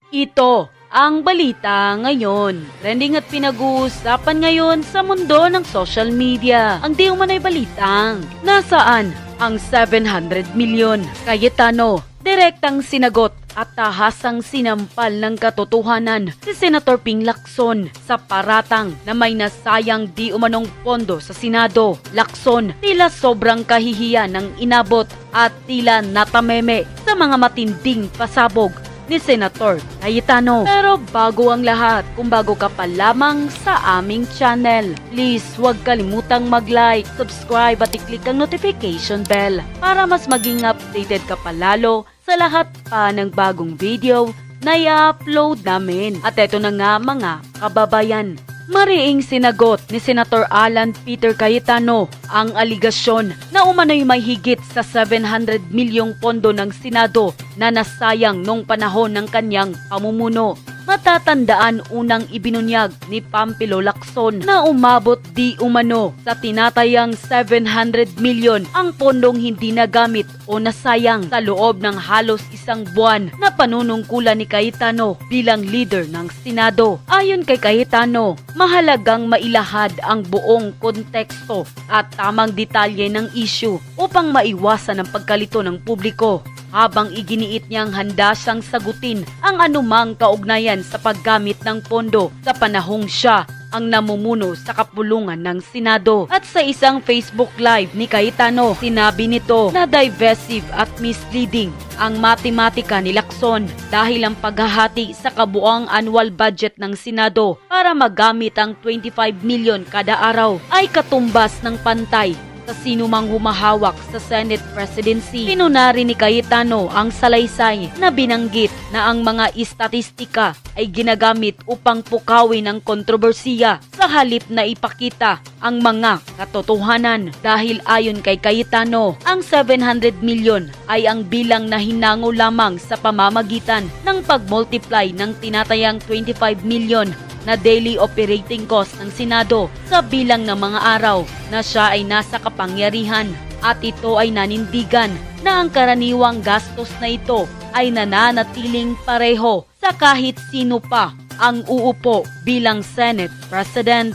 Ito ang balita ngayon. Trending at pinag-uusapan ngayon sa mundo ng social media. Ang di umano'y balitang nasaan ang 700 milyon? Cayetano, direktang sinagot at tahasang sinampal ng katotohanan si Senator Ping Lacson sa paratang na may nasayang di umanong pondo sa Senado. Lacson, tila sobrang kahihiyan ng inabot at tila natameme sa mga matinding pasabog ni Senator Cayetano. Pero bago ang lahat, kung bago ka pa lamang sa aming channel, please huwag kalimutang mag-like, subscribe at i-click ang notification bell para mas maging updated ka pa lalo sa lahat pa ng bagong video na i-upload namin. At eto na nga mga kababayan, mariing sinagot ni Senator Alan Peter Cayetano ang aligasyon na umano'y may higit sa 700 milyong pondo ng Senado na nasayang nung panahon ng kanyang pamumuno. Matatandaan unang ibinunyag ni Pampilo Lacson na umabot di umano sa tinatayang 700 milyon ang pondong hindi nagamit o nasayang sa loob ng halos isang buwan na panunungkulan ni Cayetano bilang leader ng Senado. Ayon kay Cayetano, mahalagang mailahad ang buong konteksto at tamang detalye ng issue upang maiwasan ang pagkalito ng publiko. Habang iginiit niyang handa siyang sagutin ang anumang kaugnayan sa paggamit ng pondo sa panahong siya ang namumuno sa kapulungan ng Senado. At sa isang Facebook Live ni Cayetano, sinabi nito na divisive at misleading ang matematika ni Lacson dahil ang paghahati sa kabuang annual budget ng Senado para magamit ang 25 milyon kada araw ay katumbas ng pantay sa sinumang humahawak sa Senate presidency. Pinunari ni Cayetano ang salaysay na binanggit na ang mga istatistika ay ginagamit upang pukawin ang kontrobersiya sa halip na ipakita ang mga katotohanan. Dahil ayon kay Cayetano, ang 700 milyon ay ang bilang na hinango lamang sa pamamagitan ng pag-multiply ng tinatayang 25 milyon na daily operating cost ng Senado sa bilang ng mga araw na siya ay nasa kapangyarihan, at ito ay nanindigan na ang karaniwang gastos na ito ay nananatiling pareho sa kahit sino pa ang uupo bilang Senate President.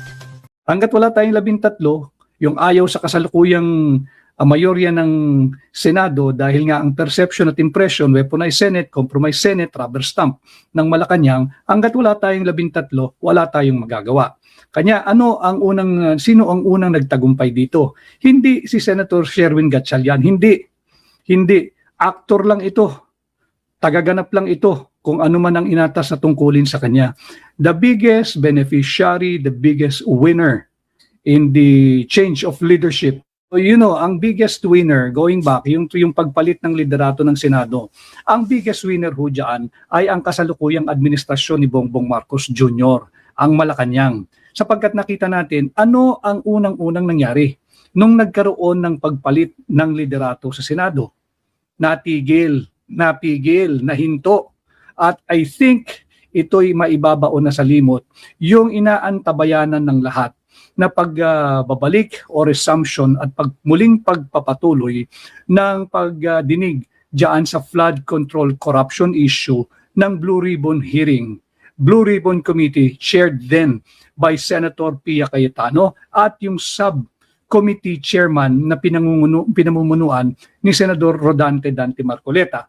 Hanggat wala tayong 13, yung ayaw sa kasalukuyang mayorya ng Senado dahil nga ang perception at impression, weaponized Senate, compromise Senate, rubber stamp ng Malacanang, hanggat wala tayong 13, wala tayong magagawa. Kanya sino ang unang nagtagumpay dito? Hindi si Senator Sherwin Gatchalian, hindi. Actor lang ito, tagaganap lang ito kung ano man ang inatas na tungkulin sa kanya. The biggest beneficiary, the biggest winner in the change of leadership, so, ang biggest winner, going back, yung pagpalit ng liderato ng Senado, ang biggest winner ho dyan ay ang kasalukuyang administrasyon ni Bongbong Marcos Jr., ang Malacanang. Sapagkat nakita natin, ano ang unang-unang nangyari nung nagkaroon ng pagpalit ng liderato sa Senado? Napigil, nahinto. At I think ito'y maibabaon na sa limot yung inaantabayanan ng lahat na pagbabalik o resumption at muling pagpapatuloy ng pagdinig diyan sa flood control corruption issue ng Blue Ribbon hearing. Blue Ribbon Committee chaired then by Senator Pia Cayetano at yung subcommittee chairman na pinamumunuan ni Senador Rodante Dante Marcoleta.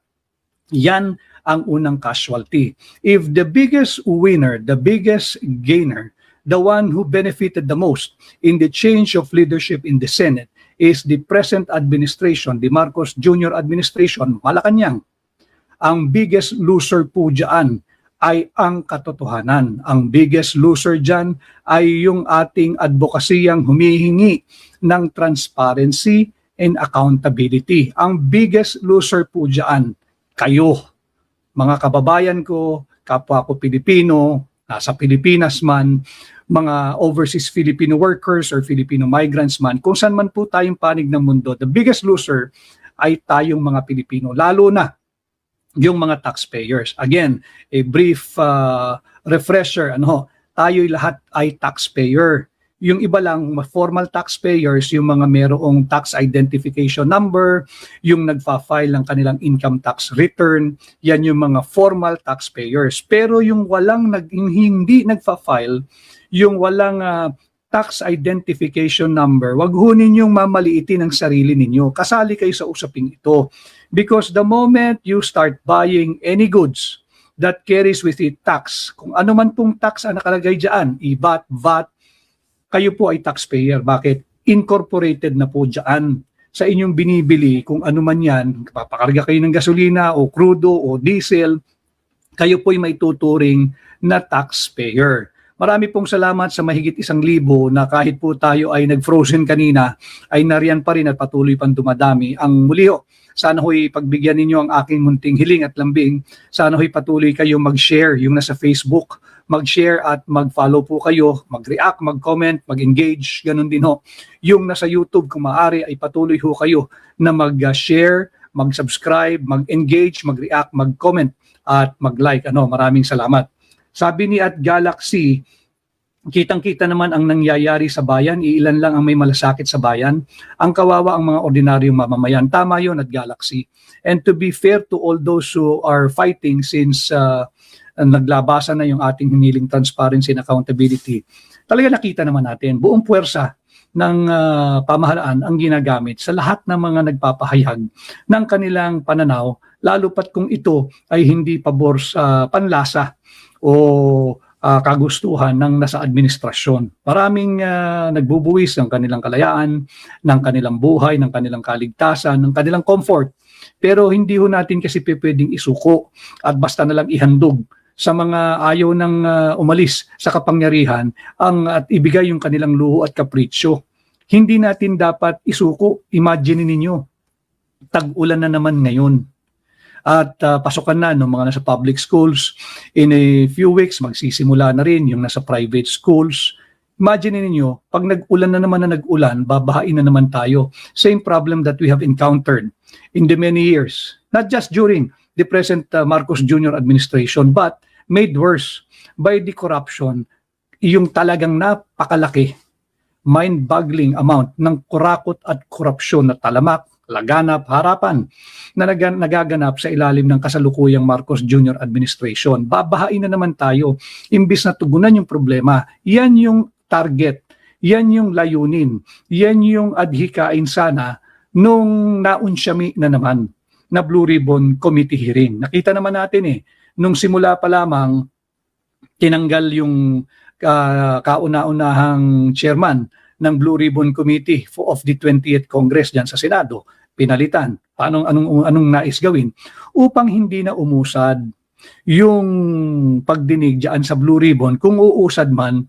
Yan ang unang casualty. If the biggest winner, the biggest gainer, the one who benefited the most in the change of leadership in the Senate is the present administration, the Marcos Jr. administration, Malacanang. Ang biggest loser po dyan ay ang katotohanan. Ang biggest loser dyan ay yung ating advokasiyang humihingi ng transparency and accountability. Ang biggest loser po dyan, kayo, mga kababayan ko, kapwa ko Pilipino, nasa Pilipinas man, mga overseas Filipino workers or Filipino migrants man, kung saan man po tayong panig ng mundo, the biggest loser ay tayong mga Pilipino, lalo na yung mga taxpayers. Again, a brief refresher, tayo'y lahat ay taxpayer. Yung iba lang, formal taxpayers, yung mga merong tax identification number, yung nagfa-file ng kanilang income tax return, yan yung mga formal taxpayers. Pero yung hindi nagfa-file, yung walang tax identification number, wag ho ninyong mamaliitin ang sarili ninyo. Kasali kayo sa usaping ito. Because the moment you start buying any goods that carries with it tax, kung ano man pong tax ang nakalagay dyan, IBAT, VAT, kayo po ay taxpayer. Bakit? Incorporated na po dyan sa inyong binibili, kung ano man yan, papakarga kayo ng gasolina o crudo o diesel, kayo po ay may tuturing na taxpayer. Marami pong salamat sa mahigit 1,000 na kahit po tayo ay nag-frozen kanina, ay nariyan pa rin at patuloy pang dumadami. Ang muli ho, sana ho'y pagbigyan ninyo ang aking munting hiling at lambing. Sana ho'y patuloy kayo mag-share yung nasa Facebook, mag-share at mag-follow po kayo, mag-react, mag-comment, mag-engage, ganun din ho. Yung nasa YouTube, kung maaari, ay patuloy ho kayo na mag-share, mag-subscribe, mag-engage, mag-react, mag-comment, at mag-like. Maraming salamat. Sabi ni at Galaxy, kitang-kita naman ang nangyayari sa bayan, iilan lang ang may malasakit sa bayan. Ang kawawa ang mga ordinaryong mamamayan. Tama yun at Galaxy. And to be fair to all those who are fighting since naglabasan na yung ating hiniling transparency and accountability, talaga nakita naman natin buong puwersa ng pamahalaan ang ginagamit sa lahat ng mga nagpapahayag ng kanilang pananaw, lalo pat kung ito ay hindi pabor sa panlasa o kagustuhan ng nasa administrasyon. Maraming nagbubuwis ng kanilang kalayaan, ng kanilang buhay, ng kanilang kaligtasan, ng kanilang comfort. Pero hindi ho natin kasi pwedeng isuko at basta na lang ihandog sa mga ayaw ng umalis sa kapangyarihan at ibigay yung kanilang luho at kapritsyo. Hindi natin dapat isuko. Imagine ninyo, tag-ulan na naman ngayon. At pasukan na ng mga nasa public schools. In a few weeks, magsisimula na rin yung nasa private schools. Imagine ninyo, pag nag-ulan na nag-ulan, babahain na naman tayo. Same problem that we have encountered in the many years. Not just during the present Marcos Jr. administration, but made worse by the corruption, yung talagang napakalaki, mind-boggling amount ng kurakot at korupsyon na talamak, laganap, harapan na nagaganap sa ilalim ng kasalukuyang Marcos Jr. administration. Babahain na naman tayo, imbis na tugunan yung problema. Yan yung target, yan yung layunin, yan yung adhikain sana nung naunsyami na naman na Blue Ribbon Committee hearing. Nakita naman natin nung simula pa lamang tinanggal yung kauna-unahang chairman ng Blue Ribbon Committee of the 20th Congress dyan sa Senado. Pinalitan. Anong nais gawin? Upang hindi na umusad yung pagdinig dyan sa Blue Ribbon, kung uusad man,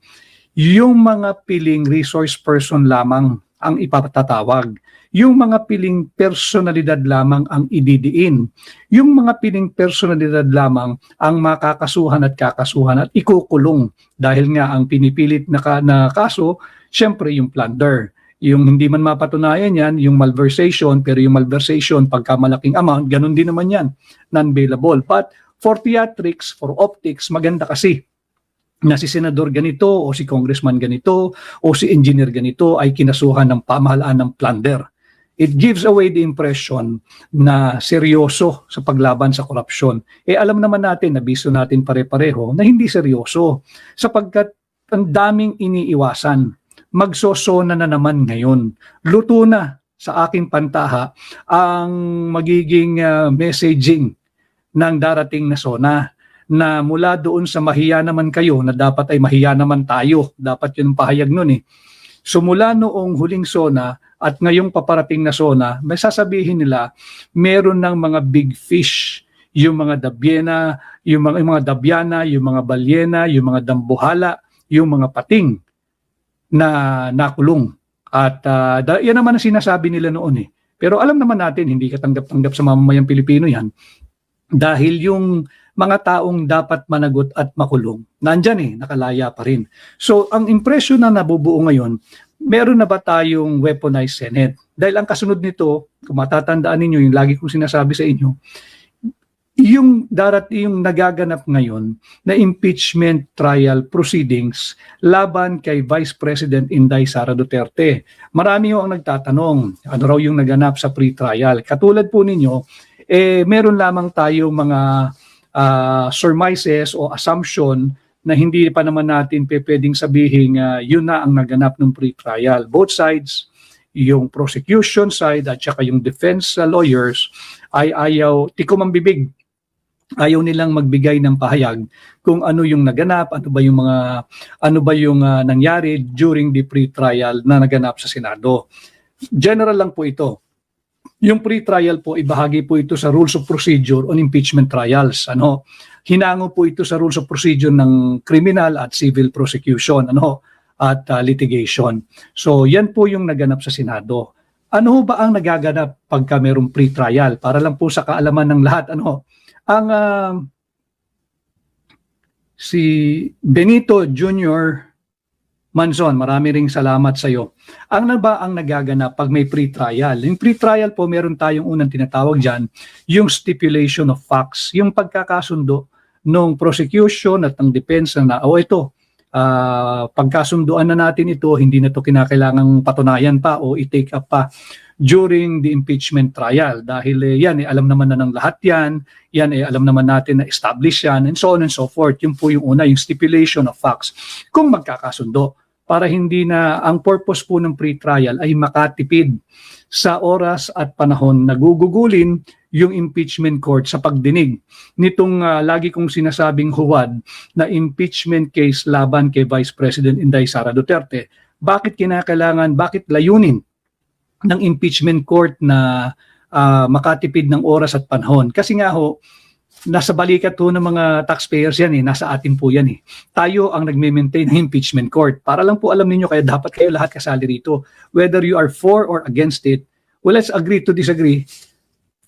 yung mga piling resource person lamang ang ipatatawag. Yung mga piling personalidad lamang ang ididiin. Yung mga piling personalidad lamang ang makakasuhan at kakasuhan at ikukulong. Dahil nga ang pinipilit na kaso, syempre yung plunder. Yung hindi man mapatunayan yan, yung malversation, pero yung malversation, pagka malaking amount, ganun din naman yan, non-bailable. But for theatrics, for optics, maganda kasi na si senador ganito o si congressman ganito o si engineer ganito ay kinasuhan ng pamahalaan ng plunder. It gives away the impression na seryoso sa paglaban sa korupsyon. Alam naman natin, nabiso natin pare-pareho na hindi seryoso sapagkat ang daming iniiwasan. Magsosona na naman ngayon. Luto na sa aking pantaha ang magiging messaging ng darating na sona na mula doon sa mahiya naman kayo na dapat ay mahiya naman tayo. Dapat yun ang pahayag nun So mula noong huling sona at ngayong paparating na sona, may sasabihin nila meron ng mga big fish, yung mga dabyena, yung mga dabyana, yung mga balyena, yung mga dambuhala, yung mga pating na nakulong. At yan naman ang sinasabi nila noon Pero alam naman natin, hindi katanggap-tanggap sa mamamayang Pilipino yan. Dahil yung mga taong dapat managot at makulong, nandyan nakalaya pa rin. So ang impresyon na nabubuo ngayon, meron na ba tayong weaponized Senate? Dahil ang kasunod nito, kung matatandaan ninyo, yung lagi kong sinasabi sa inyo, yung nagaganap ngayon na impeachment trial proceedings laban kay Vice President Inday Sara Duterte. Marami ho ang nagtatanong, ano raw yung naganap sa pre-trial. Katulad po ninyo, meron lamang tayo mga surmises o assumption na hindi pa naman natin pwedeng sabihin yun na ang naganap ng pre-trial. Both sides, yung prosecution side at saka yung defense lawyers ay ayaw, tikom ang bibig. Ayaw nilang magbigay ng pahayag kung ano yung naganap, ano ba yung nangyari during the pre-trial na naganap sa Senado. General lang po ito. Yung pre-trial po, ibahagi po ito sa Rules of Procedure on Impeachment Trials. Hinango po ito sa Rules of Procedure ng criminal at civil prosecution at litigation. So yan po yung naganap sa Senado. Ano ba ang nagaganap pagka mayroong pre-trial? Para lang po sa kaalaman ng lahat, si Benito Jr. Manzon, marami ring salamat sa iyo. Ano ba ang nagaganap pag may pre-trial? Yung pre-trial po, meron tayong unang tinatawag dyan, yung stipulation of facts, yung pagkakasundo ng prosecution at ng defense na pagkasunduan na natin ito, hindi na ito kinakailangang patunayan pa o i-take up pa during the impeachment trial. Dahil alam naman na ng lahat yan alam naman natin na establish yan, and so on and so forth. Yun po yung una, yung stipulation of facts. Kung magkakasundo, para hindi na ang purpose po ng pre-trial ay makatipid sa oras at panahon na gugugulin yung impeachment court sa pagdinig nitong lagi kong sinasabing huwad na impeachment case laban kay Vice President Inday Sara Duterte. Bakit kinakailangan, bakit layunin ng impeachment court na makatipid ng oras at panahon? Kasi nga ho, nasa balikat ho ng mga taxpayers yan nasa atin po yan Tayo ang nagme-maintain ng impeachment court. Para lang po alam ninyo, kaya dapat kayo lahat kasali rito. Whether you are for or against it, well, let's agree to disagree.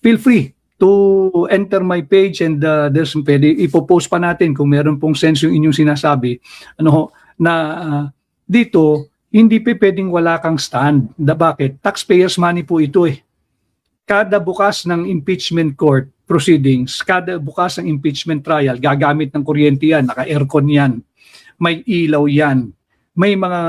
Feel free to enter my page and there's pwede ipopost pa natin kung meron pong sense yung inyong sinasabi dito hindi pwedeng wala kang stand. Bakit? Taxpayers money po ito Kada bukas ng impeachment court proceedings, kada bukas ng impeachment trial, gagamit ng kuryente yan, naka-aircon yan, may ilaw yan, may mga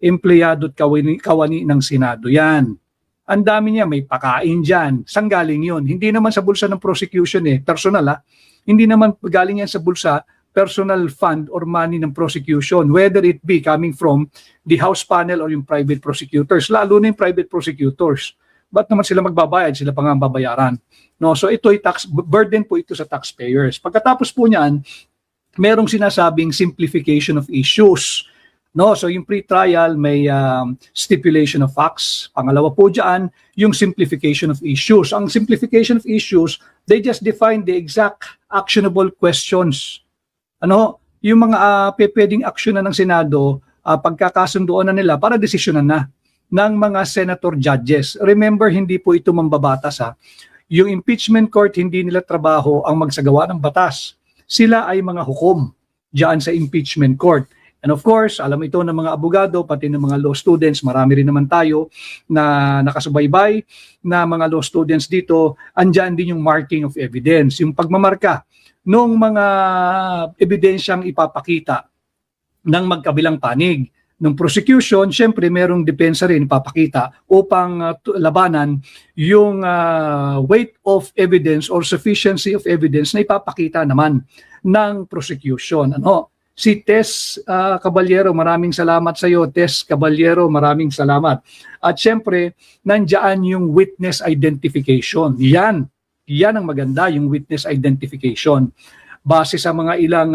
empleyado at kawani ng Senado yan. Ang dami niya, may pakain dyan. Saan galing yun? Hindi naman sa bulsa ng prosecution personal Hindi naman galing yan sa bulsa, personal fund or money ng prosecution, whether it be coming from the House panel or yung private prosecutors, lalo na yung private prosecutors. Ba't naman sila magbabayad? Sila pa nga ang babayaran. So ito ay tax burden po ito sa taxpayers. Pagkatapos po niyan, merong sinasabing simplification of issues. So yung pre-trial may stipulation of facts. Pangalawa po diyan, yung simplification of issues. Ang simplification of issues, they just define the exact actionable questions. Yung mga pwedeng aksyonan ng Senado, pagkakasunduan na nila para desisyonan na ng mga senator judges. Remember, hindi po ito mambabatas Yung impeachment court, hindi nila trabaho ang magsagawa ng batas. Sila ay mga hukom diyan sa impeachment court. And of course, alam ito ng mga abogado, pati ng mga law students, marami rin naman tayo na nakasubaybay na mga law students dito, andyan din yung marking of evidence, yung pagmamarka ng mga ebidensyang ipapakita ng magkabilang panig. Ng prosecution, syempre merong depensa rin ipapakita upang labanan yung weight of evidence or sufficiency of evidence na ipapakita naman ng prosecution. Si Tess Caballero, maraming salamat sa iyo. Tess Caballero, maraming salamat. At syempre, nandiyan yung witness identification. Yan ang maganda, yung witness identification. Base sa mga ilang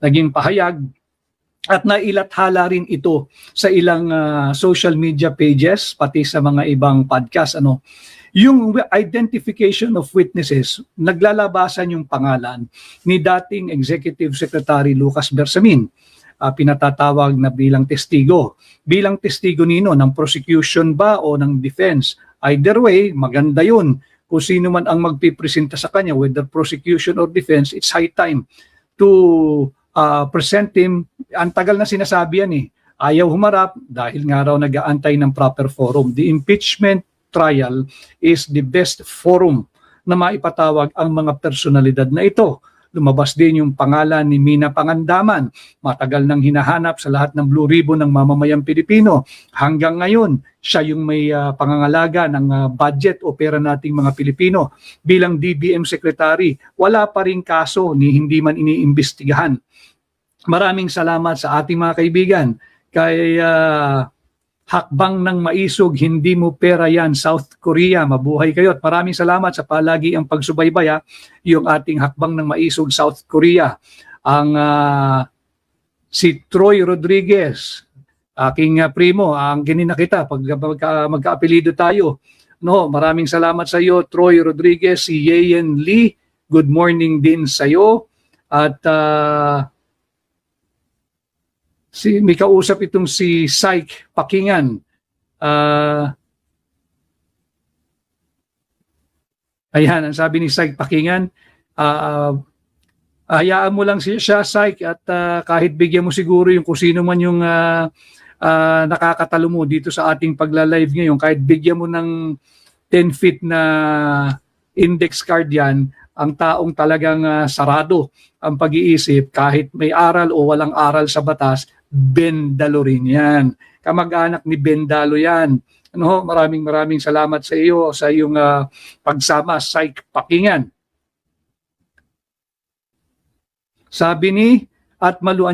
naging pahayag, at nailathala rin ito sa ilang social media pages, pati sa mga ibang podcast. Yung identification of witnesses, naglalabasan yung pangalan ni dating Executive Secretary Lucas Bersamin, pinatatawag na bilang testigo. Bilang testigo nino, ng prosecution ba o ng defense? Either way, maganda yun. Kung sino man ang magpipresenta sa kanya, whether prosecution or defense, it's high time to present him. Ang tagal na sinasabi yan Ayaw humarap dahil nga raw nag-aantay ng proper forum. The impeachment trial is the best forum na maipatawag ang mga personalidad na ito. Lumabas din yung pangalan ni Mina Pangandaman. Matagal nang hinahanap sa lahat ng Blue Ribbon ng mamamayang Pilipino. Hanggang ngayon, siya yung may pangangalaga ng budget o pera nating mga Pilipino. Bilang DBM Secretary, wala pa rin kaso ni hindi man iniimbestigahan. Maraming salamat sa ating mga kaibigan. Kay Hakbang ng Maisog, hindi mo pera yan, South Korea. Mabuhay kayo at maraming salamat sa palagi ang pagsubaybay yung ating Hakbang ng Maisog, South Korea. Ang si Troy Rodriguez, aking primo, ang ginina kita pag magkaapelido tayo. No, maraming salamat sa iyo, Troy Rodriguez. Si Yeyen Lee, good morning din sa iyo. At may kausap itong si Syke Pakingan. Ayan, ang sabi ni Syke Pakingan, hayaan mo lang siya, Syke, at kahit bigyan mo siguro yung kung sino man yung nakakatalo mo dito sa ating pagla-live ngayon, kahit bigyan mo ng 10 feet na index card yan, ang taong talagang sarado ang pag-iisip, kahit may aral o walang aral sa batas, Bendalo rin yan. Kamag-anak ni Bendalo yan. Ano, maraming salamat sa iyo sa iyong pagsama, Syke Pakingan. Sabi ni Atmalu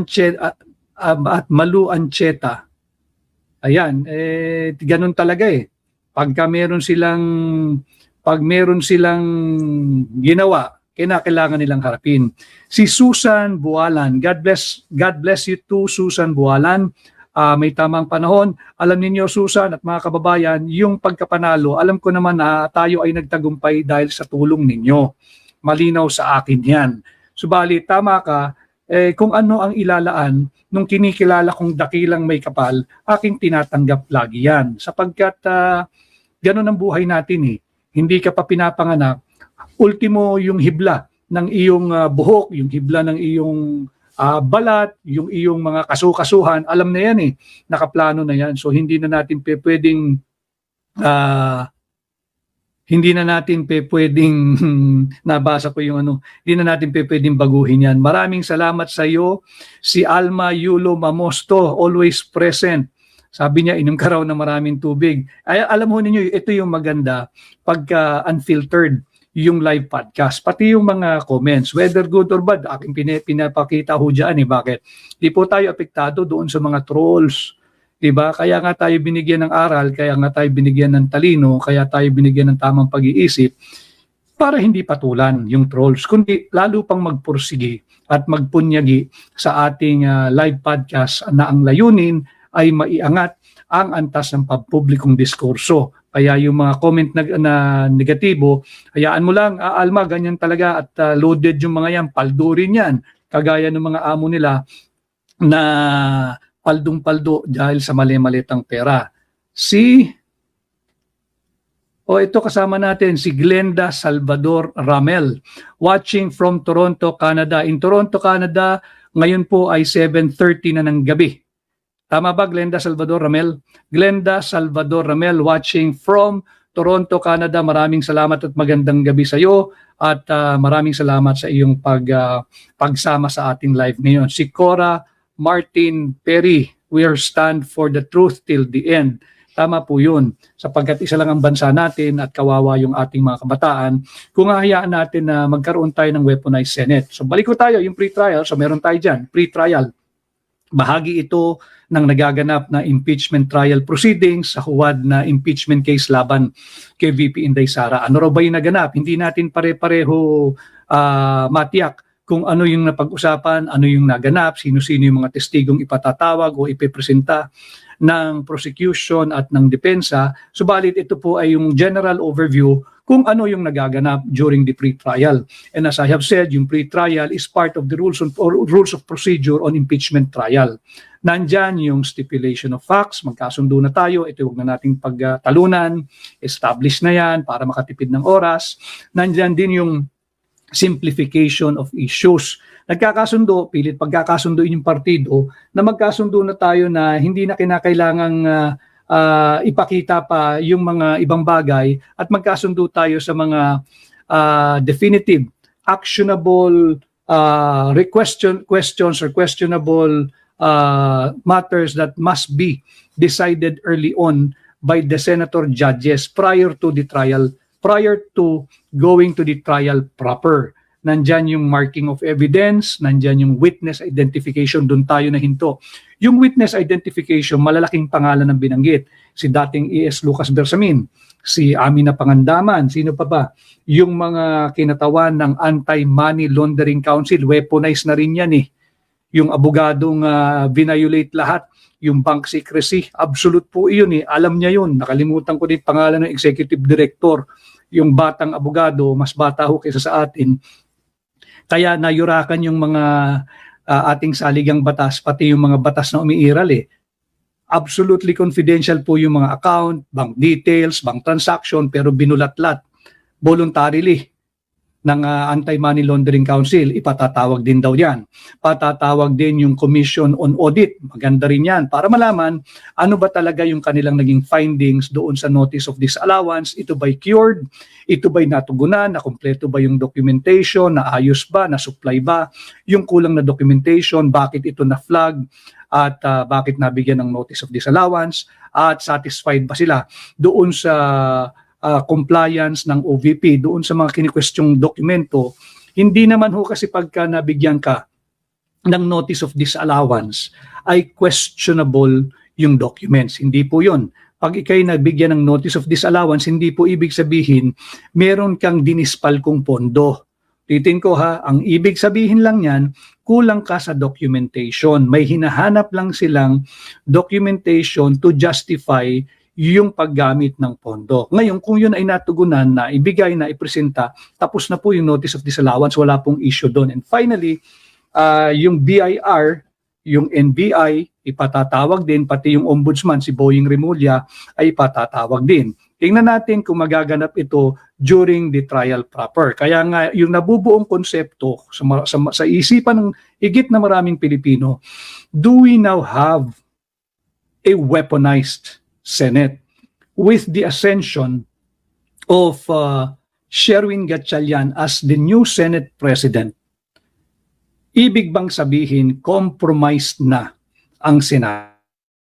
Ancheta. Ayan, ganun talaga eh. Pag meron silang ginawa, kailangan nilang harapin. Si Susan Bualan, God bless you too, Susan Bualan. May tamang panahon. Alam niyo, Susan at mga kababayan, yung pagkapanalo, alam ko naman na tayo ay nagtagumpay dahil sa tulong ninyo. Malinaw sa akin yan. Subalit, tama ka, kung ano ang ilalaan nung kinikilala kong dakilang may kapal, aking tinatanggap lagi yan. Sapagkat ganun ang buhay natin eh. Hindi ka pa pinapanganak, ultimo yung hibla ng iyong buhok, yung hibla ng iyong balat, yung iyong mga kasukasuhan, alam na yan eh, nakaplano na yan. So hindi na natin pwedeng nabasa ko yung hindi na natin pwedeng baguhin yan. Maraming salamat sa iyo, si Alma Yulo Mamosto, always present. Sabi niya, inom ka raw ng maraming tubig. Ay, alam mo ninyo, ito yung maganda pagka unfiltered yung live podcast. Pati yung mga comments, whether good or bad, aking pinapakita ho dyan eh. Bakit? Di po tayo apektado doon sa mga trolls. Diba? Kaya nga tayo binigyan ng aral, kaya nga tayo binigyan ng talino, kaya tayo binigyan ng tamang pag-iisip para hindi patulan yung trolls, kundi lalo pang magpursigi at magpunyagi sa ating live podcast na ang layunin ay maiangat ang antas ng pampublikong diskurso. Kaya yung mga comment na negatibo, hayaan mo lang, Alma, ganyan talaga at loaded yung mga yan, paldo rin yan. Kagaya ng mga amo nila na paldong-paldo dahil sa mali-malitang pera. Ito kasama natin, si Glenda Salvador Ramel, watching from Toronto, Canada. In Toronto, Canada, ngayon po ay 7:30 na ng gabi. Tama ba, Glenda Salvador Ramel? Glenda Salvador Ramel, watching from Toronto, Canada. Maraming salamat at magandang gabi sa iyo. At maraming salamat sa iyong pagsama sa ating live ngayon. Si Cora Martin Perry, we are stand for the truth till the end. Tama po yun. Sapagkat isa lang ang bansa natin at kawawa yung ating mga kabataan, kung hahayaan natin na magkaroon tayo ng weaponized Senate. So balik ko tayo, yung pre-trial. So meron tayo dyan, pre-trial. Bahagi ito ng nagaganap na impeachment trial proceedings sa huwad na impeachment case laban kay VP Inday Sara. Ano raw ba yung naganap? Hindi natin pare-pareho matiyak kung ano yung napag-usapan, ano yung naganap, sino-sino yung mga testigong ipatatawag o ipipresenta ng prosecution at ng depensa. Subalit ito po ay yung general overview kung ano yung nagaganap during the pre-trial. And as I have said, yung pre-trial is part of the rules of procedure on impeachment trial. Nandyan yung stipulation of facts, magkasundo na tayo, ito huwag na nating pagtalunan, establish na yan para makatipid ng oras. Nandyan din yung simplification of issues. Nagkakasundo, pilit pagkakasunduin yung partido na magkasundo na tayo na hindi na kinakailangang ipakita pa yung mga ibang bagay at magkasundo tayo sa mga definitive, actionable questions or questionable matters that must be decided early on by the senator judges prior to the trial, prior to going to the trial proper. Nandyan yung marking of evidence, nandyan yung witness identification, doon tayo nahinto. Yung witness identification, malalaking pangalan ang binanggit. Si dating ES Lucas Bersamin, si Amina Pangandaman, sino pa ba? Yung mga kinatawan ng Anti-Money Laundering Council, weaponized na rin yan eh. Yung abogadong violate lahat, yung bank secrecy, absolute po iyon eh. Alam niya yun. Nakalimutan ko din pangalan ng executive director, yung batang abogado, mas bata ho kaysa sa atin. Kaya nayurakan yung mga ating saligang batas, pati yung mga batas na umiiral eh. Absolutely confidential po yung mga account, bank details, bank transaction, pero binulatlat voluntarily ng Anti-Money Laundering Council. Ipatatawag din daw yan. Patatawag din yung Commission on Audit. Maganda rin yan para malaman ano ba talaga yung kanilang naging findings doon sa Notice of Disallowance. Ito ba'y cured? Ito ba'y natugunan? Nakumpleto ba yung documentation? Naayos ba? Na-supply ba? Yung kulang na documentation, bakit ito na-flag? At bakit nabigyan ng Notice of Disallowance? At satisfied ba sila doon sa compliance ng OVP, doon sa mga kinikwestiyong dokumento? Hindi naman ho kasi pagka nabigyan ka ng Notice of Disallowance ay questionable yung documents. Hindi po yun. Pag ikay nabigyan ng Notice of Disallowance, hindi po ibig sabihin meron kang dinispal kong pondo. Titin ko ha, ang ibig sabihin lang yan, kulang ka sa documentation. May hinahanap lang silang documentation to justify yung paggamit ng pondo. Ngayon, kung yun ay natugunan na, ibigay na, ipresenta, tapos na po yung Notice of Disallowance, wala pong issue doon. And finally, yung BIR, yung NBI, ipatatawag din, pati yung Ombudsman, si Boying Remulla, ay ipatatawag din. Tingnan natin kung magaganap ito during the trial proper. Kaya nga, yung nabubuong konsepto sa isipan ng higit na maraming Pilipino, do we now have a weaponized Senate with the ascension of Sherwin Gatchalian as the new Senate President? Ibig bang sabihin, compromised na ang Senado?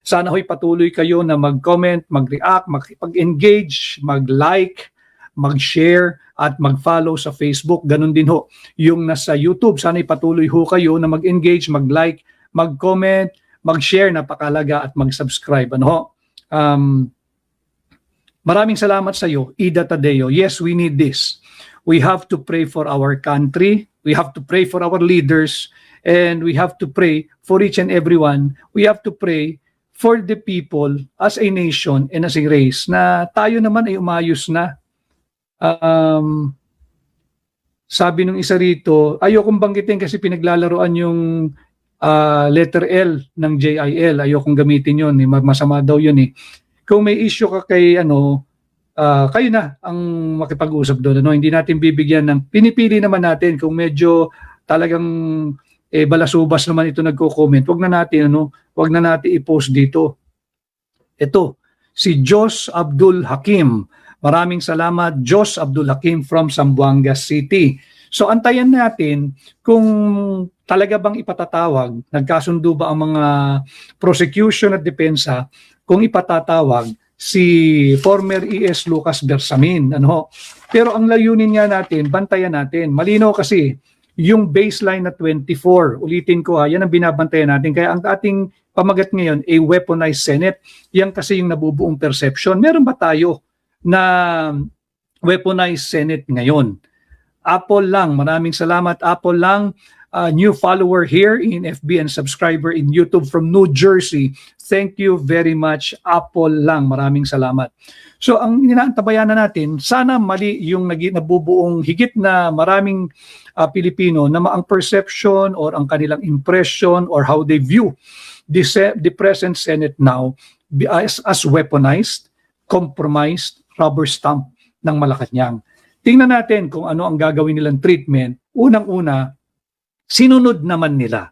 Sana ho'y patuloy kayo na mag-comment, mag-react, mag-engage, mag-like, mag-share, at mag-follow sa Facebook. Ganun din ho yung nasa YouTube. Sana'y patuloy ho kayo na mag-engage, mag-like, mag-comment, mag-share, napakalaga, at mag-subscribe. Ano ho? Maraming salamat sa iyo, Ida Tadeo. Yes, we need this. We have to pray for our country. We have to pray for our leaders. And we have to pray for each and everyone. We have to pray for the people as a nation and as a race na tayo naman ay umayos na. Sabi nung isa rito, ayokong banggitin kasi pinaglalaroan yung letter L ng JIL. Ayokong gamitin yun. Masama daw yun eh. Kung may issue ka kay kayo na ang makipag-usap doon. Hindi natin bibigyan ng, pinipili naman natin kung medyo talagang balasubas naman ito nagko-comment. Wag na natin i-post dito. Ito, si Jos Abdul Hakim. Maraming salamat, Jos Abdul Hakim from Zamboanga City. So antayan natin kung talaga bang ipatatawag, nagkasundo ba ang mga prosecution at depensa kung ipatatawag si former ES Lucas Bersamin. Pero ang layunin nga natin, bantayan natin. Malinaw kasi yung baseline na 24, ulitin ko yan ang binabantayan natin. Kaya ang ating pamagat ngayon, a weaponized Senate, yan kasi yung nabubuong perception. Meron ba tayo na weaponized Senate ngayon? Apple lang, maraming salamat. Apple lang, new follower here in FB and subscriber in YouTube from New Jersey. Thank you very much, Apple lang. Maraming salamat. So ang inaantabayan na natin, sana mali yung nabubuong higit na maraming Pilipino na ang perception or ang kanilang impression or how they view the present Senate now as weaponized, compromised, rubber stamp ng Malacanang. Tingnan natin kung ano ang gagawin nilang treatment. Unang-una, sinunod naman nila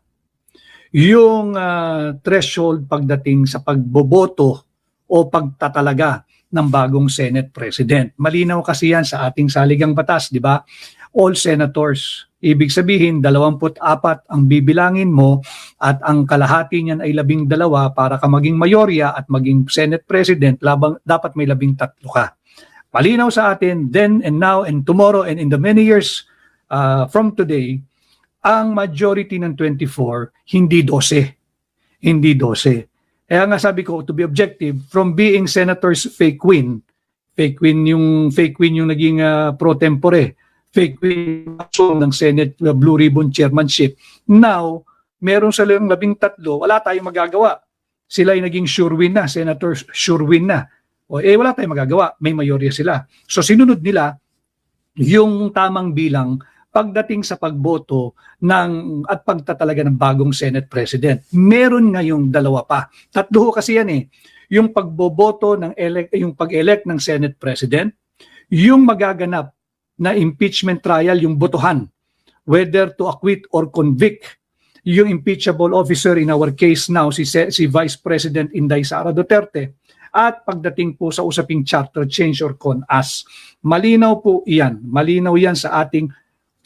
yung threshold pagdating sa pagboboto o pagtatalaga ng bagong Senate President. Malinaw kasi yan sa ating saligang batas, di ba? All senators. Ibig sabihin, 24 ang bibilangin mo at ang kalahati niyan ay 12 para ka maging mayorya at maging Senate President, dapat may 13 ka. Malinaw sa atin, then and now and tomorrow and in the many years from today, ang majority ng 24, hindi 12. Hindi 12. Kaya nga sabi ko, to be objective, from being senators fake win yung naging pro tempore, fake win ng Senate Blue Ribbon Chairmanship. Now, meron silang 13, wala tayong magagawa. Sila ay naging sure win na, senators sure win na. Wala tayong magagawa, may mayorya sila. So sinunod nila yung tamang bilang pagdating sa pagboto at pagtatalaga ng bagong Senate President. Meron ngayong 2 pa. 3 kasi yan eh. Yung pagboboto yung pag-elect ng Senate President, yung magaganap na impeachment trial, yung botohan, whether to acquit or convict yung impeachable officer, in our case now, si Vice President Inday Sara Duterte, at pagdating po sa usaping charter change or CONAS. Malinaw po yan. Malinaw yan sa ating,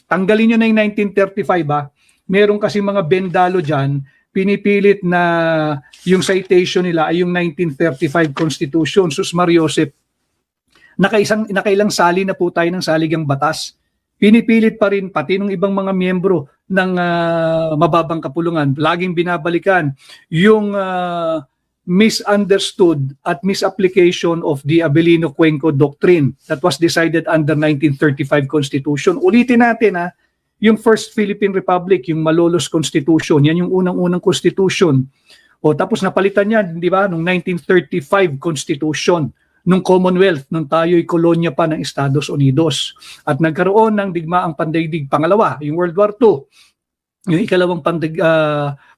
tanggalin nyo na yung 1935 Meron kasi mga bendalo dyan, pinipilit na yung citation nila ay yung 1935 Constitution. Sus Mariosep, nakailang sali na po tayo ng saligang batas. Pinipilit pa rin pati ng ibang mga miyembro ng mababang kapulungan. Laging binabalikan yung misunderstood at misapplication of the Abilino-Cuenco Doctrine that was decided under 1935 Constitution. Ulitin natin yung First Philippine Republic, yung Malolos Constitution, yan yung unang-unang Constitution. Tapos napalitan yan, di ba, nung 1935 Constitution, nung Commonwealth, nung tayo'y kolonya pa ng Estados Unidos. At nagkaroon ng digmaang pandaigdig pangalawa, yung World War II. Yung ikalawang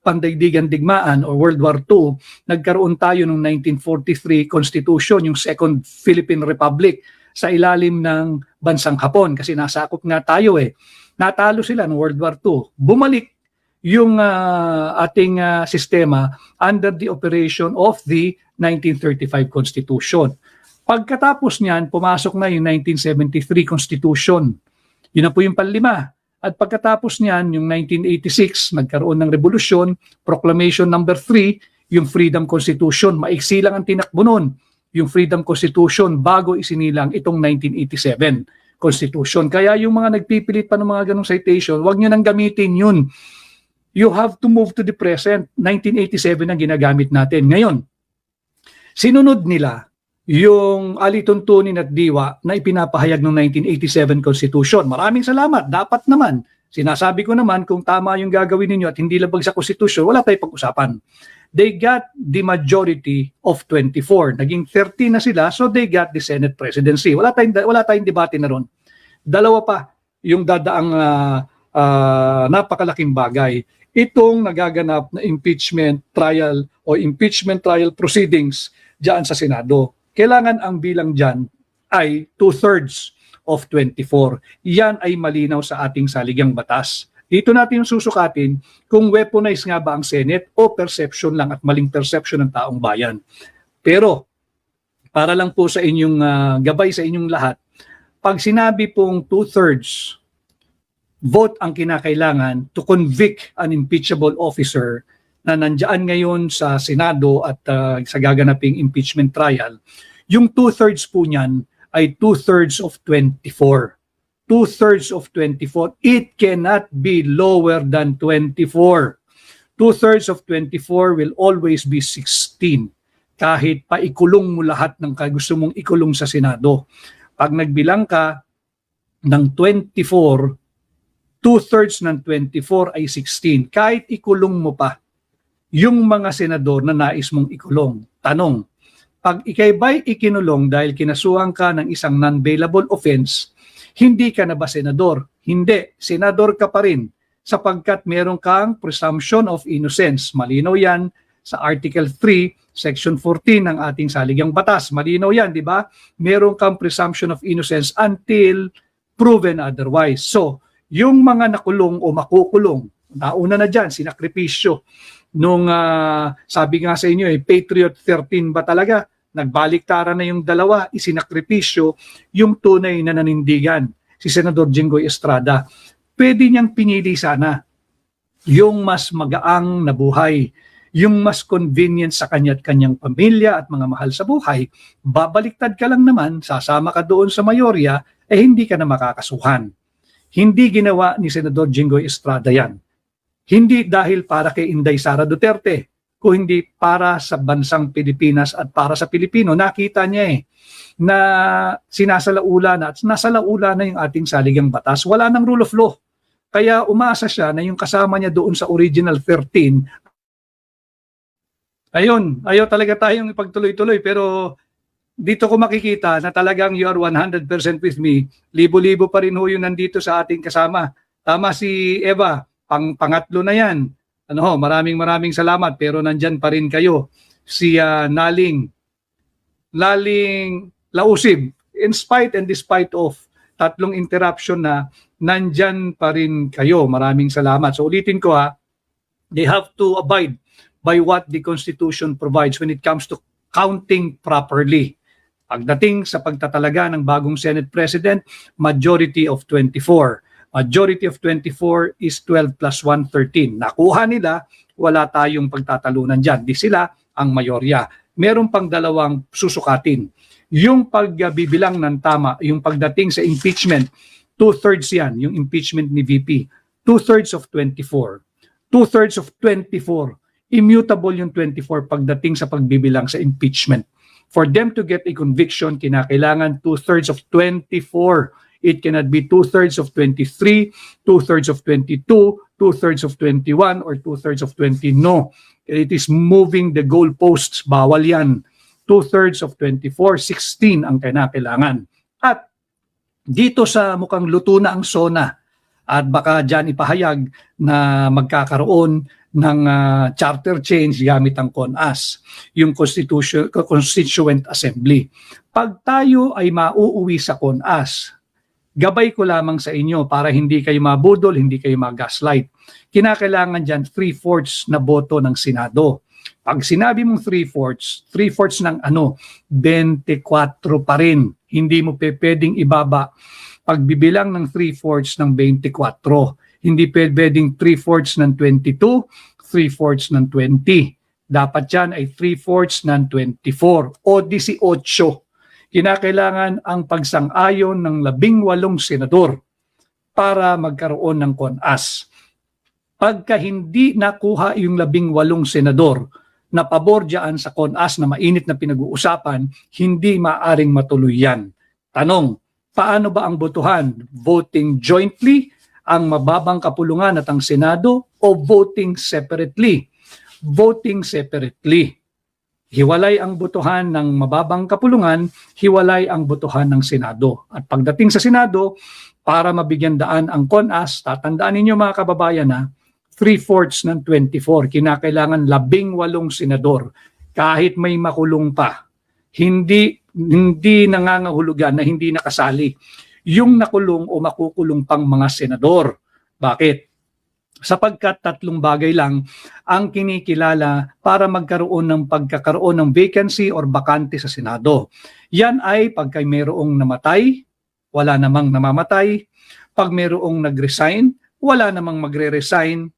pandaigdigan digmaan o World War II, nagkaroon tayo noong 1943 Constitution, yung Second Philippine Republic, sa ilalim ng bansang Hapon. Kasi nasakop nga tayo Natalo sila ng World War II. Bumalik yung ating sistema under the operation of the 1935 Constitution. Pagkatapos niyan, pumasok na yung 1973 Constitution. Yun na po yung panlima. At pagkatapos niyan, yung 1986, nagkaroon ng revolusyon, Proclamation number 3, yung Freedom Constitution. Maiksi lang ang tinakbo nun, yung Freedom Constitution, bago isinilang itong 1987 Constitution. Kaya yung mga nagpipilit pa ng mga ganong citation, wag nyo nang gamitin yun. You have to move to the present. 1987 ang ginagamit natin. Ngayon, sinunod nila yung alituntunin at diwa na ipinapahayag ng 1987 Constitution. Maraming salamat. Dapat naman. Sinasabi ko naman, kung tama yung gagawin ninyo at hindi labag sa Constitution, wala tayong pag-usapan. They got the majority of 24. Naging 13 na sila, so they got the Senate presidency. Wala tayong debate na ron. 2 pa yung dadaang napakalaking bagay. Itong nagaganap na impeachment trial o impeachment trial proceedings diyan sa Senado. Kailangan ang bilang diyan ay 2/3 of 24. Yan ay malinaw sa ating saligang batas. Dito natin susukatin kung weaponize nga ba ang Senate o perception lang at maling perception ng taong bayan. Pero para lang po sa inyong gabay sa inyong lahat, pag sinabi pong 2/3 vote ang kinakailangan to convict an impeachable officer na nandiyan ngayon sa Senado at sa gaganaping impeachment trial, yung 2/3 po niyan ay 2/3 of 24. 2/3 of 24. It cannot be lower than 24. 2/3 of 24 will always be 16. Kahit pa ikulong mo lahat ng gusto mong ikulong sa Senado. Pag nagbilang ka ng 24, 2/3 ng 24 ay 16. Kahit ikulong mo pa yung mga senador na nais mong ikulong. Tanong, pag ikay ba'y ikinulong dahil kinasuhan ka ng isang non-bailable offense, hindi ka na ba senador? Hindi, senador ka pa rin sapagkat meron kang presumption of innocence. Malinaw yan sa Article 3, Section 14 ng ating saligang batas. Malinaw yan, di ba? Meron kang presumption of innocence until proven otherwise. So, yung mga nakulong o makukulong, nauna na dyan, sinakripisyo nung sabi nga sa inyo, Patriot 13 ba talaga? nagbaliktaran na yung dalawa, isinakripisyo yung tunay na nanindigan, si Senador Jinggoy Estrada. Pwede niyang pinili sana yung mas magaang na buhay, yung mas convenient sa kanya at kanyang pamilya at mga mahal sa buhay. Babaliktad ka lang naman, sasama ka doon sa mayorya, hindi ka na makakasuhan. Hindi ginawa ni Senador Jinggoy Estrada yan. Hindi dahil para kay Inday Sara Duterte, kung hindi para sa bansang Pilipinas at para sa Pilipino. Nakita niya na sinasalaula na at nasalaula na yung ating saligang batas. Wala nang rule of law. Kaya umasa siya na yung kasama niya doon sa original 13. Ayun, ayaw talaga tayong ipagtuloy-tuloy, pero dito ko makikita na talagang you are 100% with me. Libo-libo pa rin ho yun nandito sa ating kasama. Tama si Eva, pangatlo na yan. Maraming salamat, pero nandyan pa rin kayo. Si Naling Lausib, in spite and despite of tatlong interruption na, nandyan pa rin kayo. Maraming salamat. So ulitin ko they have to abide by what the Constitution provides when it comes to counting properly. Pagdating sa pagtatalaga ng bagong Senate President, majority of 24. Majority of 24 is 12 plus 1, 13. Nakuha nila, wala tayong pagtatalunan dyan. Di sila ang mayorya. Meron pang dalawang susukatin. Yung pagbibilang ng tama, yung pagdating sa impeachment, 2/3 yan, yung impeachment ni VP. 2/3 of 24. 2/3 of 24. Immutable yung 24 pagdating sa pagbibilang sa impeachment. For them to get a conviction, kinakailangan 2/3 of 24. It cannot be 2/3 of 23, 2/3 of 22, 2/3 of 21, or 2/3 of 20. No, it is moving the goalposts. Bawal yan. 2/3 of 24, 16 ang kinakailangan. At dito sa mukhang luto na ang SONA, at baka dyan ipahayag na magkakaroon ng charter change gamit ang CONAS, yung Constituent Assembly. Pag tayo ay mauuwi sa CONAS, gabay ko lamang sa inyo para hindi kayo mabudol, hindi kayo mag-gaslight. Kinakailangan dyan 3/4 na boto ng Senado. Pag sinabi mong 3/4 ng 24 pa rin. Hindi mo pwedeng ibaba. Pagbibilang ng 3/4 ng 24. Hindi pwedeng 3/4 ng 22, 3/4 ng 20. Dapat yan ay 3/4 ng 24 o 18. Kinakailangan ang pagsang-ayon ng 18 senador para magkaroon ng CONAS. Pagka hindi nakuha yung 18 senador na pabor dyan sa CONAS na mainit na pinag-uusapan, hindi maaring matuloy yan. Tanong, paano ba ang botohan? Voting jointly, ang mababang kapulungan at ang Senado, o voting separately? Voting separately. Hiwalay ang botohan ng mababang kapulungan, hiwalay ang botohan ng Senado. At pagdating sa Senado, para mabigyan daan ang CONAS, tatandaan ninyo mga kababayan 3/4 ng 24, kinakailangan 18 senador. Kahit may makulong pa, hindi nangangahulugan na hindi nakasali yung nakulong o makukulong pang mga senador. Bakit? Sapagkat tatlong bagay lang ang kinikilala para magkaroon ng pagkakaroon ng vacancy or bakante sa Senado. Yan ay pagka mayroong namatay, wala namang namamatay. Pag mayroong nag-resign, wala namang magre-resign.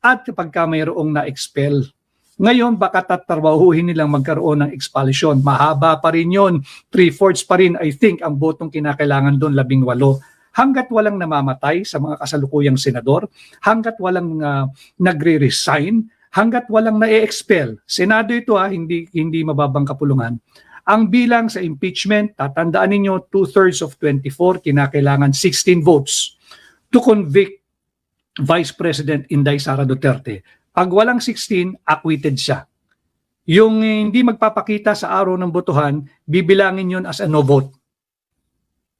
At pagka mayroong na-expel. Ngayon, baka tatrabahuhin nilang magkaroon ng expulsion. Mahaba pa rin yun. 3/4 pa rin, I think, ang botong kinakailangan doon, 18. Hanggat walang namamatay sa mga kasalukuyang senador, hanggat walang nagre-resign, hanggat walang na-expel. Senado ito hindi mababang kapulungan. Ang bilang sa impeachment, tatandaan ninyo, 2/3 of 24, kinakailangan 16 votes to convict Vice President Inday Sara Duterte. Pag walang 16, acquitted siya. Yung hindi magpapakita sa araw ng botohan, bibilangin yun as a no vote.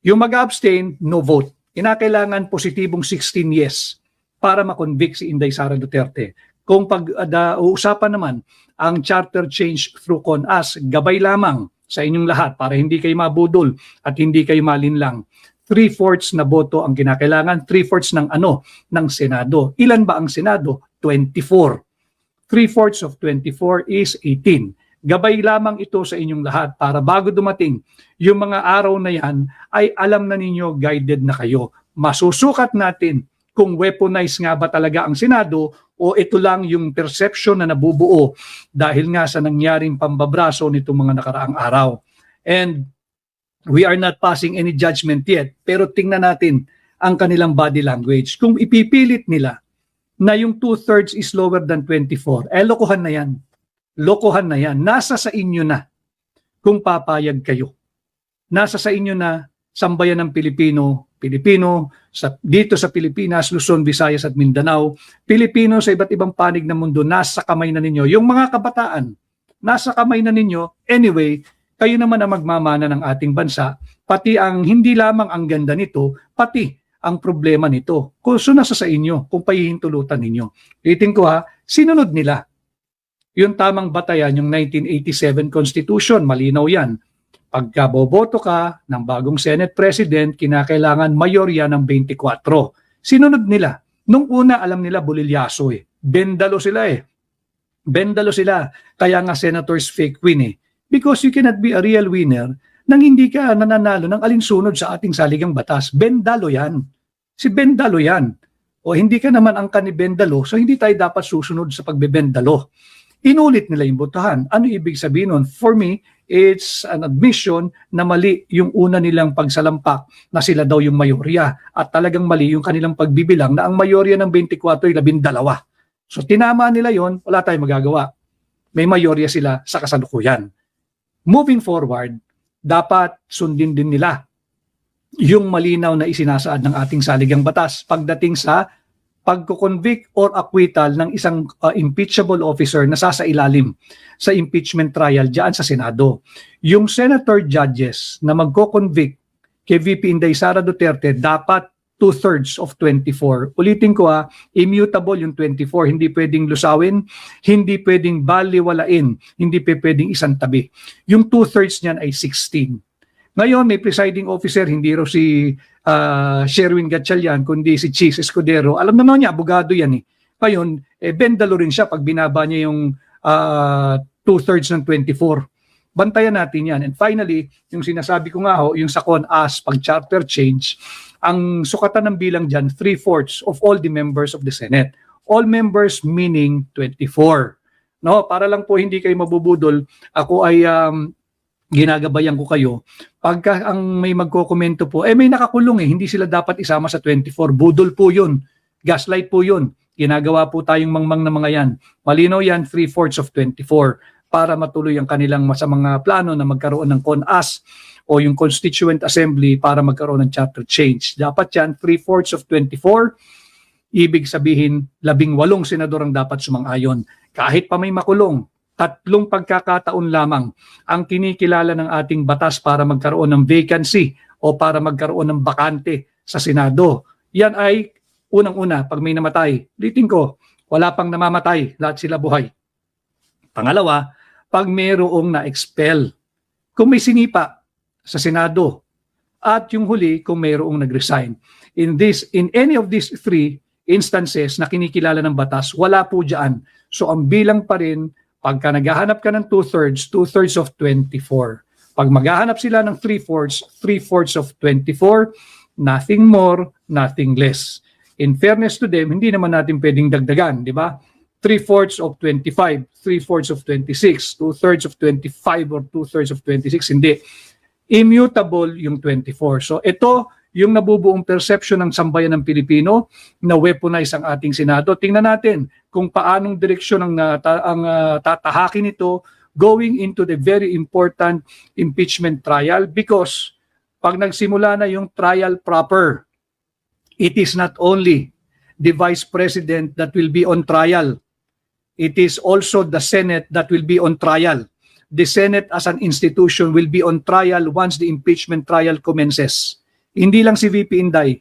Yung mag-abstain, no vote. Kinakailangan positibong 16 yes para makonvict si Inday Sara Duterte. Kung pag-uusapan naman ang charter change through CONAS, gabay lamang sa inyong lahat para hindi kayo mabudol at hindi kayo malinlang. 3/4 na boto ang kinakailangan, 3/4 ng Senado. Ilan ba ang Senado? 24. 3/4 of 24 is 18. Gabay lamang ito sa inyong lahat para bago dumating yung mga araw na yan ay alam na ninyo, guided na kayo. Masusukat natin kung weaponize nga ba talaga ang Senado o ito lang yung perception na nabubuo dahil nga sa nangyaring pambabraso nitong mga nakaraang araw. And we are not passing any judgment yet, pero tingnan natin ang kanilang body language. Kung ipipilit nila na yung 2/3 is lower than 24, lokohan na yan. Lokohan na yan. Nasa sa inyo na kung papayag kayo. Nasa sa inyo na sambayan ng Pilipino, dito sa Pilipinas, Luzon, Visayas at Mindanao, Pilipino sa iba't ibang panig ng mundo, nasa kamay na ninyo. Yung mga kabataan, nasa kamay na ninyo. Anyway, kayo naman ang magmamana ng ating bansa, pati ang hindi lamang ang ganda nito, pati ang problema nito. Kung nasa sa inyo, kung pahihintulutan ninyo. Ulitin ko ha, sinunod nila. Yung tamang batayan, yung 1987 Constitution, malinaw yan. Pagka boboto ka ng bagong Senate President, kinakailangan mayorya ng 24. Sinunod nila. Nung una, alam nila bulilyaso eh. Bendalo sila eh. Bendalo sila. Kaya nga senators fake win eh. Because you cannot be a real winner nang hindi ka nananalo ng alinsunod sa ating saligang batas. Bendalo yan. Si Bendalo yan. O hindi ka naman angkan ni Bendalo, so hindi tayo dapat susunod sa pagbebendalo. Inulit nila yung botohan. Ano ibig sabihin nun? For me, it's an admission na mali yung una nilang pagsalampak na sila daw yung mayorya. At talagang mali yung kanilang pagbibilang na ang mayorya ng 24 ay 12. So tinama nila yon, wala tayong magagawa. May mayorya sila sa kasalukuyan. Moving forward, dapat sundin din nila yung malinaw na isinasaad ng ating saligang batas pagdating sa pagko-convict or acquittal ng isang impeachable officer na sasailalim sa impeachment trial diyan sa Senado. Yung senator judges na magko-convict kay VP Inday Sara Duterte dapat 2/3 of 24. Ulitin ko immutable yung 24. Hindi pwedeng lusawin, hindi pwedeng baliwalain, hindi pwedeng isang tabi. Yung 2/3 niyan ay 16. Ngayon, may presiding officer, hindi raw si Sherwin Gatchalian, kundi si Chis Escudero. Alam naman niya, abogado yan eh. Ngayon, bendalo rin siya pag binaba niya yung 2/3 ng 24. Bantayan natin yan. And finally, yung sinasabi ko nga yung sa CONAS, pag charter change, ang sukatan ng bilang dyan, 3/4 of all the members of the Senate. All members meaning 24. No, para lang po hindi kayo mabubudol, ako ay ginagabayan ko kayo. Pagka ang may magkokomento po, may nakakulong hindi sila dapat isama sa 24. Budol po yun. Gaslight po yun. Ginagawa po tayong mangmang na mga yan. Malinaw yan, 3/4 of 24 para matuloy ang kanilang sa mga plano na magkaroon ng CONAS o yung Constituent Assembly para magkaroon ng charter change. Dapat yan, 3/4 of 24. Ibig sabihin, 18 senador ang dapat sumang-ayon. Kahit pa may makulong, 3 pagkakataon lamang ang kinikilala ng ating batas para magkaroon ng vacancy o para magkaroon ng bakante sa Senado. Yan ay unang-una, pag may namatay. Ulitin ko, wala pang namamatay, lahat sila buhay. Pangalawa, pag mayroong na-expel. Kung may sinipa sa Senado. At yung huli, kung mayroong nag-resign. In any of these 3 instances na kinikilala ng batas, wala po dyan. So ang bilang pa rin, pagka naghahanap ka ng 2/3 of 24. Pag maghahanap sila ng 3/4 of 24, nothing more, nothing less. In fairness to them, hindi naman natin pwedeng dagdagan, di ba? 3/4 of 25, 3/4 of 26, 2/3 of 25 or 2/3 of 26, hindi. Immutable yung 24. So ito yung nabubuong perception ng sambayan ng Pilipino na weaponize ang ating Senado. Tingnan natin kung paanong direksyon ang tatahakin ito going into the very important impeachment trial because pag nagsimula na yung trial proper, it is not only the Vice President that will be on trial. It is also the Senate that will be on trial. The Senate as an institution will be on trial once the impeachment trial commences. Hindi lang si VP Inday.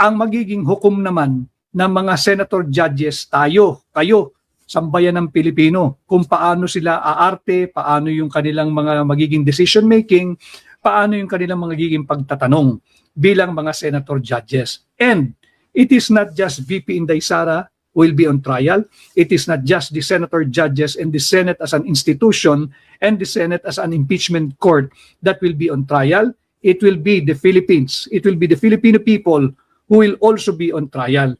Ang magiging hukom naman ng mga senator judges, tayo, kayo, sambayan ng Pilipino, kung paano sila aarte, paano yung kanilang mga magiging decision making, paano yung kanilang magiging pagtatanong bilang mga senator judges. And it is not just VP Inday Sara will be on trial. It is not just the senator judges and the Senate as an institution and the Senate as an impeachment court that will be on trial. It will be the Philippines. It will be the Filipino people who will also be on trial.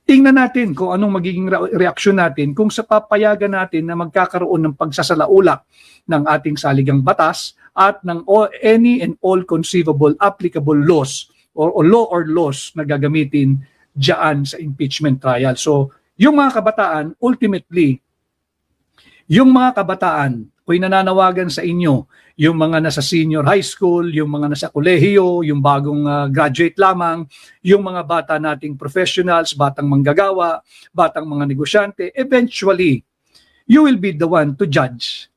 Tingnan natin kung anong magiging reaksyon natin kung sa papayagan natin na magkakaroon ng pagsasalaula ng ating saligang batas at ng any and all conceivable applicable laws or laws na gagamitin diyan sa impeachment trial. So, yung mga kabataan, ultimately, yung mga kabataan, ko'y nananawagan sa inyo, yung mga nasa senior high school, yung mga nasa kolehiyo, yung bagong graduate lamang, yung mga bata nating professionals, batang manggagawa, batang mga negosyante, eventually, you will be the one to judge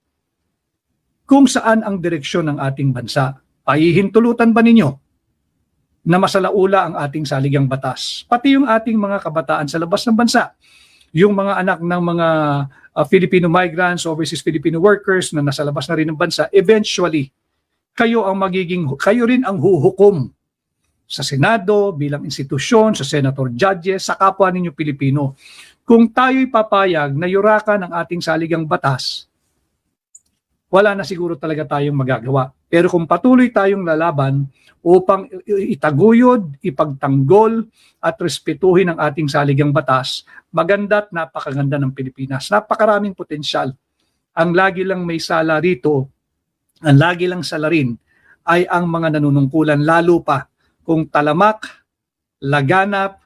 kung saan ang direksyon ng ating bansa. Pahihintulutan ba ninyo na masalaula ang ating saligang batas? Pati yung ating mga kabataan sa labas ng bansa, yung mga anak ng mga Filipino migrants, overseas Filipino workers na nasa labas na rin ng bansa, eventually, kayo rin ang huhukom sa Senado, bilang institusyon, sa senator judges, sa kapwa ninyo Pilipino. Kung tayo'y papayag na yurakan ang ating saligang batas, wala na siguro talaga tayong magagawa. Pero kung patuloy tayong lalaban upang itaguyod, ipagtanggol at respetuhin ang ating saligang batas, maganda at napakaganda ng Pilipinas. Napakaraming potensyal. Ang lagi lang may sala rito, ang lagi lang salarin ay ang mga nanunungkulan, lalo pa kung talamak, laganap,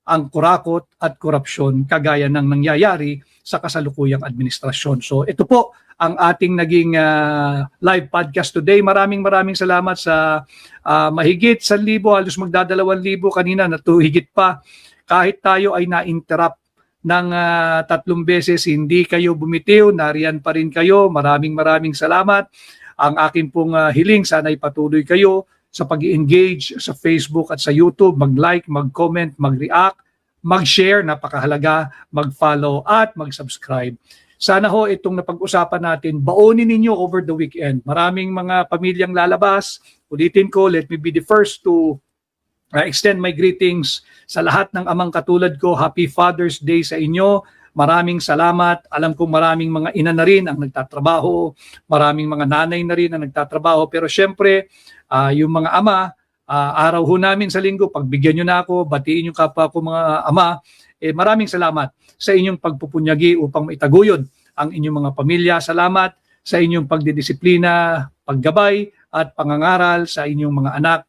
ang kurakot at korupsyon kagaya ng nangyayari sa kasalukuyang administrasyon. So ito po ang ating naging live podcast today. Maraming salamat sa mahigit 1,000, halos magdadalawang 1,000 kanina na higit pa. Kahit tayo ay na-interrupt ng 3 beses, hindi kayo bumitiw, nariyan pa rin kayo. Maraming salamat. Ang akin pong hiling, sana ay patuloy kayo sa pag-engage sa Facebook at sa YouTube, mag-like, mag-comment, mag-react, mag-share, napakahalaga, mag-follow at mag-subscribe. Sana ho itong napag-usapan natin, baonin ninyo over the weekend. Maraming mga pamilyang lalabas. Ulitin ko, let me be the first to extend my greetings sa lahat ng amang katulad ko. Happy Father's Day sa inyo. Maraming salamat. Alam kong maraming mga ina na rin ang nagtatrabaho. Maraming mga nanay na rin ang nagtatrabaho. Pero syempre, yung mga ama, araw ho namin sa linggo, pagbigyan nyo na ako, batiin yung kapwa ko mga ama, maraming salamat sa inyong pagpupunyagi upang maitaguyod ang inyong mga pamilya. Salamat sa inyong pagdidisiplina, paggabay at pangangaral sa inyong mga anak.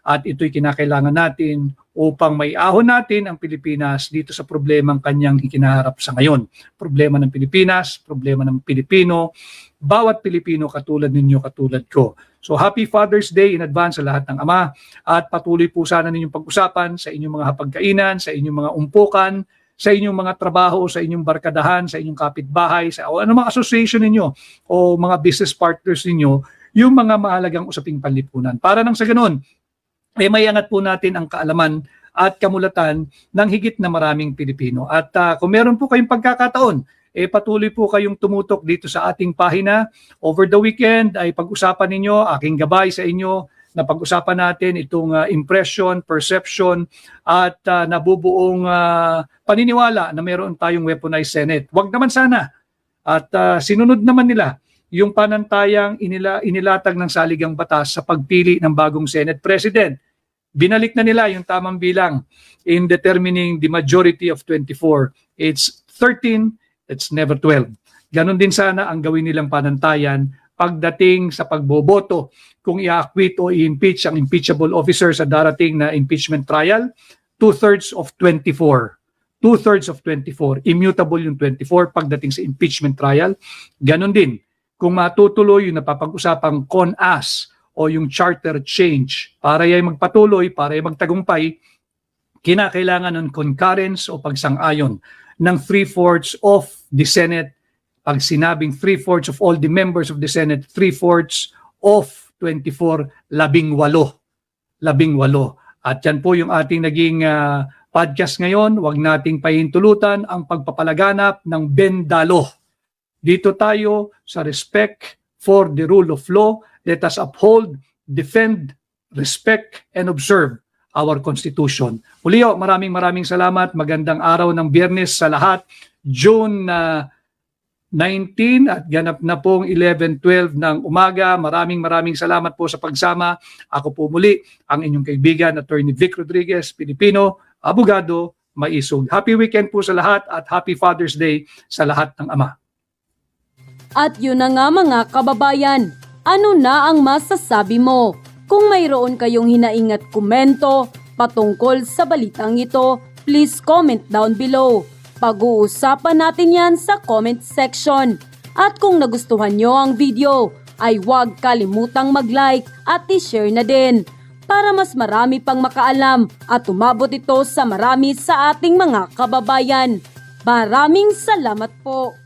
At ito'y kinakailangan natin upang maiahon natin ang Pilipinas dito sa problemang kanyang ikinaharap sa ngayon. Problema ng Pilipinas, problema ng Pilipino, bawat Pilipino katulad ninyo, katulad ko. So happy Father's Day in advance sa lahat ng ama at patuloy po sana ninyong pag-usapan sa inyong mga hapagkainan, sa inyong mga umpukan, sa inyong mga trabaho, sa inyong barkadahan, sa inyong kapitbahay, sa anumang association ninyo o mga business partners ninyo, yung mga mahalagang usaping panlipunan. Para nang sa ganun, may angat po natin ang kaalaman at kamulatan ng higit na maraming Pilipino. At kung meron po kayong pagkakataon, patuloy po kayong tumutok dito sa ating pahina. Over the weekend ay pag-usapan ninyo, aking gabay sa inyo, na pag-usapan natin itong impression, perception, at nabubuong paniniwala na meron tayong weaponized Senate. Wag naman sana. At sinunod naman nila yung panantayang inilatag ng saligang batas sa pagpili ng bagong Senate President. Binalik na nila yung tamang bilang in determining the majority of 24. It's 13, it's never 12. Ganon din sana ang gawin nilang panantayan pagdating sa pagboboto kung i-acquit o i-impeach ang impeachable officer sa darating na impeachment trial. 2/3 of 24. 2/3 of 24. Immutable yung 24 pagdating sa impeachment trial. Ganon din kung matutuloy yung napapag-usapang CONAS o yung charter change, para ay magpatuloy, para ay magtagumpay, kinakailangan ng concurrence o pagsang-ayon ng 3/4 of the Senate. Pag sinabing 3/4 of all the members of the Senate, 3/4 of 24, 18. 18. At yan po yung ating naging podcast ngayon. Huwag nating pahintulutan ang pagpapalaganap ng bendalo. Dito tayo sa respect for the rule of law. Let us uphold, defend, respect, and observe our Constitution. Muli ho, maraming salamat. Magandang araw ng Biyernes sa lahat. June 19 at ganap na pong 11:12 ng umaga. Maraming salamat po sa pagsama. Ako po muli ang inyong kaibigan, Attorney Vic Rodriguez, Pilipino, abogado, maisog. Happy weekend po sa lahat at Happy Father's Day sa lahat ng ama. At yun na nga mga kababayan, ano na ang masasabi mo? Kung mayroon kayong hinaing at komento patungkol sa balitang ito, please comment down below. Pag-uusapan natin yan sa comment section. At kung nagustuhan nyo ang video, ay huwag kalimutang mag-like at i-share na din para mas marami pang makaalam at umabot ito sa marami sa ating mga kababayan. Maraming salamat po!